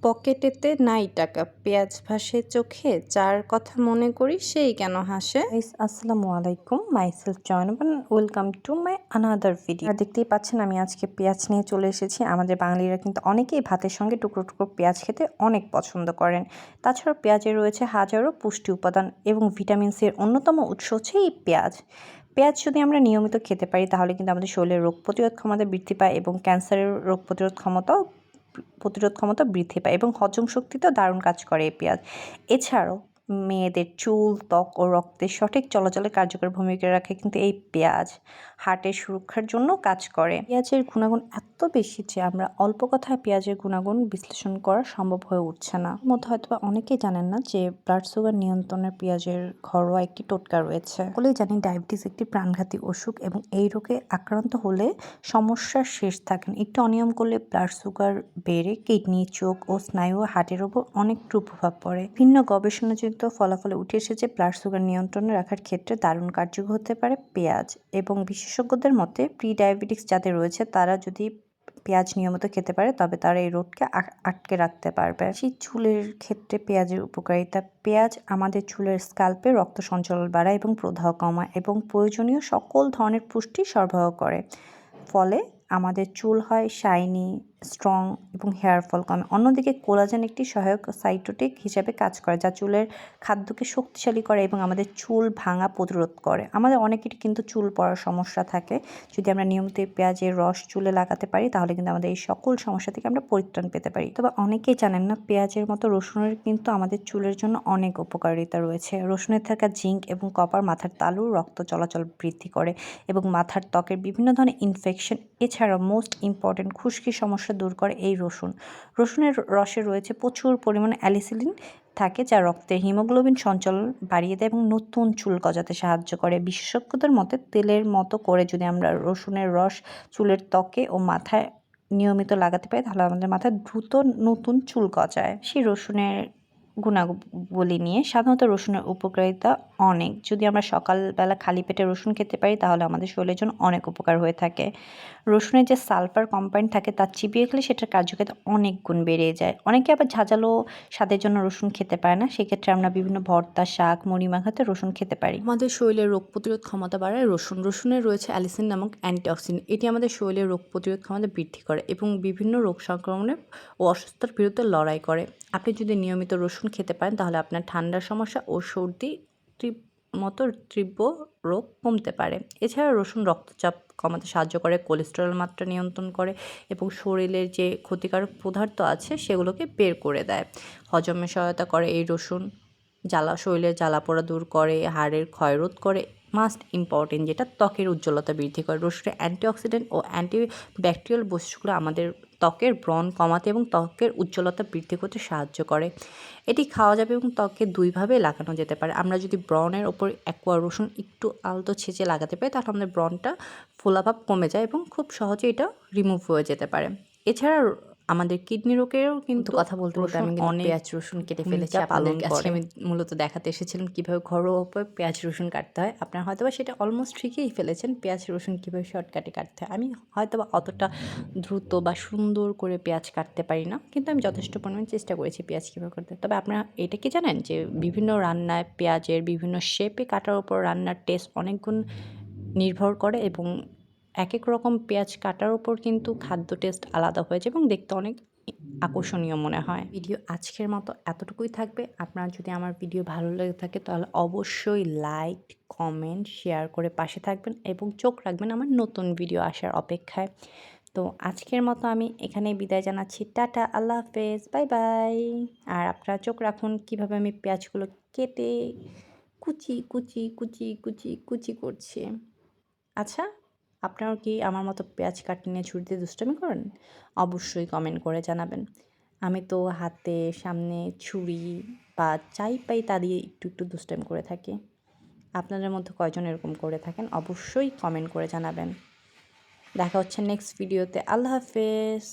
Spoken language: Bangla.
পকেটেতে নাই টাকা, পেঁয়াজ ভাসে চোখে, যার কথা মনে করি সেই কেন হাসে। আসসালামু আলাইকুম, মাইসেলফ জয়নবান, welcome to my another video. দেখতেই পাচ্ছেন আমি আজকে পেঁয়াজ নিয়ে চলে এসেছি। আমাদের বাঙালিরা কিন্তু অনেকেই ভাতের সঙ্গে টুকরো টুকরো পেঁয়াজ খেতে অনেক পছন্দ করেন। তাছাড়াও পেঁয়াজে রয়েছে হাজারো পুষ্টি উপাদান এবং ভিটামিন সির অন্যতম উৎস হচ্ছে এই পেঁয়াজ। পেঁয়াজ যদি আমরা নিয়মিত খেতে পারি তাহলে কিন্তু আমাদের শরীরের রোগ প্রতিরোধ ক্ষমতা বৃদ্ধি পায় এবং ক্যান্সারের রোগ প্রতিরোধ ক্ষমতা বৃদ্ধি পায় এবং হজম শক্তিতেও দারুণ কাজ করে এই পেঁয়াজ। এছাড়াও মেয়েদের চুল, ত্বক ও রক্তের সঠিক চলাচলে কার্যকর ভূমিকা রাখে কিন্তু এই পেঁয়াজ। হার্টের সুরক্ষার জন্য কাজ করে। পেঁয়াজের গুণাগুণ এত বেশি যে আমরা অল্প কথায় পেঁয়াজের গুণাগুণ বিশ্লেষণ করা সম্ভব হয়ে উঠছে না। মধ্যে হয়তো অনেকেই জানেন না যে ব্লাড সুগার নিয়ন্ত্রণে পেঁয়াজের ঘরোয়া একটি টোটকা রয়েছে। সকলেই জানি ডায়াবেটিস একটি প্রাণঘাতী অসুখ এবং এই রোগে আক্রান্ত হলে সমস্যার শেষ থাকেন। একটু অনিয়ম করলে ব্লাড সুগার বেড়ে কিডনি, চোখ ও স্নায়ু ও হার্টের ওপর অনেকটু প্রভাব পড়ে। ভিন্ন গবেষণাজনিত ফলাফলে উঠে এসেছে ব্লাড সুগার নিয়ন্ত্রণে রাখার ক্ষেত্রে দারুণ কার্যকর হতে পারে পেঁয়াজ। এবং বিশেষজ্ঞদের মতে প্রি ডায়াবেটিক্স যাদের রয়েছে তারা যদি পেঁয়াজ নিয়মিত খেতে পারে তবে তারা এই রোগকে আটকে রাখতে পারবে। সেই চুলের ক্ষেত্রে পেঁয়াজের উপকারিতা। পেঁয়াজ আমাদের চুলের স্ক্যাল্পে রক্ত সঞ্চালন বাড়ায় এবং প্রদাহ কমায় এবং প্রয়োজনীয় সকল ধরনের পুষ্টি সরবরাহ করে। ফলে আমাদের চুল হয় শাইনি, স্ট্রং এবং হেয়ার ফল কমে। অন্যদিকে কোলাজেন একটি সহায়ক সাইটোটিক হিসাবে কাজ করে যা চুলের খাদ্যকে শক্তিশালী করে এবং আমাদের চুল ভাঙা প্রতিরোধ করে। আমাদের অনেকেরই কিন্তু চুল পড়ার সমস্যা থাকে। যদি আমরা নিয়মিত পেঁয়াজের রস চুলে লাগাতে পারি তাহলে কিন্তু আমাদের এই সকল সমস্যা থেকে আমরা পরিত্রাণ পেতে পারি। তবে অনেকেই জানেন না পেঁয়াজের মতো রসুনের কিন্তু আমাদের চুলের জন্য অনেক উপকারিতা রয়েছে। রসুনের থাকা জিঙ্ক এবং কপার মাথার তালু, রক্ত চলাচল বৃদ্ধি করে এবং মাথার ত্বকের বিভিন্ন ধরনের ইনফেকশন, এছাড়াও মোস্ট ইম্পর্টেন্ট খুশকির সমস্যা দূর করে এই রসুনের রসে রয়েছে প্রচুর পরিমাণে অ্যালিসিলিন থাকে যা রক্তের হিমোগ্লোবিন সঞ্চালন বাড়িয়ে দেয় এবং নতুন চুল গজাতে সাহায্য করে। বিশেষজ্ঞদের মতে তেলের মতো করে যদি আমরা রসুনের রস চুলের ত্বকে ও মাথায় নিয়মিত লাগাতে পারি তাহলে আমাদের মাথায় দ্রুত নতুন চুল গজায়। সেই রসুনের গুণাবলী নিয়ে সাধারণত রসুনের উপকারিতা অনেক। যদি আমরা সকালবেলা খালি পেটে রসুন খেতে পারি তাহলে আমাদের শরীরের জন্য অনেক উপকার হয়ে থাকে। রসুনের যে সালফার কম্পাউন্ড থাকে তা চিবিয়ে খেলে সেটার কার্যকারিতা অনেক গুণ বেড়ে যায়। অনেকে আবার ঝাঁঝালো স্বাদের জন্য রসুন খেতে পারে না, সেক্ষেত্রে আমরা বিভিন্ন ভর্তা, শাক, মুড়ি মাখাতে রসুন খেতে পারি। আমাদের শরীরের রোগ প্রতিরোধ ক্ষমতা বাড়ায় রসুনে রয়েছে অ্যালিসিন নামক অ্যান্টিঅক্সিডেন্ট। এটি আমাদের শরীরের রোগ প্রতিরোধ ক্ষমতা বৃদ্ধি করে এবং বিভিন্ন রোগ সংক্রমণের ও অসুস্থতার বিরুদ্ধে লড়াই করে। আপনি যদি নিয়মিত রসুন খেতে পারেন তাহলে আপনার ঠান্ডার সমস্যা ও সর্দি মতো তীব্র রোগ কমতে পারে। এছাড়া রসুন রক্তচাপ কমাতে সাহায্য করে, কোলেস্টেরল মাত্রা নিয়ন্ত্রণ করে এবং শরীরের যে ক্ষতিকারক পদার্থ আছে সেগুলোকে বের করে দেয়। হজমে সহায়তা করে এই রসুন। শরীরের জ্বালাপোড়া দূর করে, হাড়ের ক্ষয়রোধ করে, মাস্ট ইম্পর্টেন্ট যেটা ত্বকের উজ্জ্বলতা বৃদ্ধি করে। রসুনের অ্যান্টিঅক্সিডেন্ট ও অ্যান্টিব্যাকটেরিয়াল বৈশিষ্ট্যগুলো আমাদের ত্বকের ব্রণ কমাতে এবং ত্বকের উজ্জ্বলতা বৃদ্ধি করতে সাহায্য করে। এটি খাওয়া যাবে এবং ত্বকে দুইভাবে লাগানো যেতে পারে। আমরা যদি ব্রণের ওপর এক কোয়া রসুন একটু আলতো ছেঁচে লাগাতে পারি তাহলে আমাদের ব্রণটা ফোলাভাব কমে যায় এবং খুব সহজে এটা রিমুভ হয়ে যেতে পারে। এছাড়া আমাদের কিডনি রোগেরও কিন্তু কথা বলতে বলতে আমি কিন্তু পেঁয়াজ রসুন কেটে ফেলেছি। আপনাদের কাছে আমি মূলত দেখাতে এসেছিলাম কীভাবে ঘরোয়া উপায়ে পেঁয়াজ রসুন কাটতে হয়। আপনারা হয়তোবা সেটা অলমোস্ট ঠিকই ফেলেছেন, পেঁয়াজ রসুন কীভাবে শর্টকাটে কাটতে হয়। আমি হয়তোবা অতটা দ্রুত বা সুন্দর করে পেঁয়াজ কাটতে পারি না, কিন্তু আমি যথেষ্ট পরিমাণে চেষ্টা করেছি পেঁয়াজ কীভাবে করতে। তবে আপনারা এটা কি জানেন যে বিভিন্ন রান্নায় পেঁয়াজের বিভিন্ন শেপে কাটার উপর রান্নার টেস্ট অনেক গুণ নির্ভর করে এবং এক এক রকম পেঁয়াজ কাটার উপর কিন্তু খাদ্য টেস্ট আলাদা হয়ে যায় এবং দেখতে অনেক আকর্ষণীয় মনে হয়। ভিডিও আজকের মতো এতটুকুই থাকবে। আপনার যদি আমার ভিডিও ভালো লেগে থাকে তাহলে অবশ্যই লাইক, কমেন্ট, শেয়ার করে পাশে থাকবেন এবং চোখ রাখবেন আমার নতুন ভিডিও আসার অপেক্ষায়। তো আজকের মতো আমি এখানেই বিদায় জানাচ্ছি। টাটা, আল্লাহ হাফেজ, বাই বাই। আর আপনারা চোখ রাখুন কীভাবে আমি পেঁয়াজগুলো কেটে কুচি কুচি কুচি কুচি কুচি করছি। আচ্ছা, আপনারাও কি আমার মতো পেঁয়াজ কাটতে নিয়ে ছুরি দিয়ে দুষ্টামি করেন? অবশ্যই কমেন্ট করে জানাবেন। আমি তো হাতে সামনে ছুরি বা যাই পাই তা দিয়ে একটু একটু দুষ্টামি করে থাকি। আপনাদের মধ্যে কয়জন এরকম করে থাকেন অবশ্যই কমেন্ট করে জানাবেন। দেখা হচ্ছে নেক্সট ভিডিওতে। আল্লাহ হাফেজ।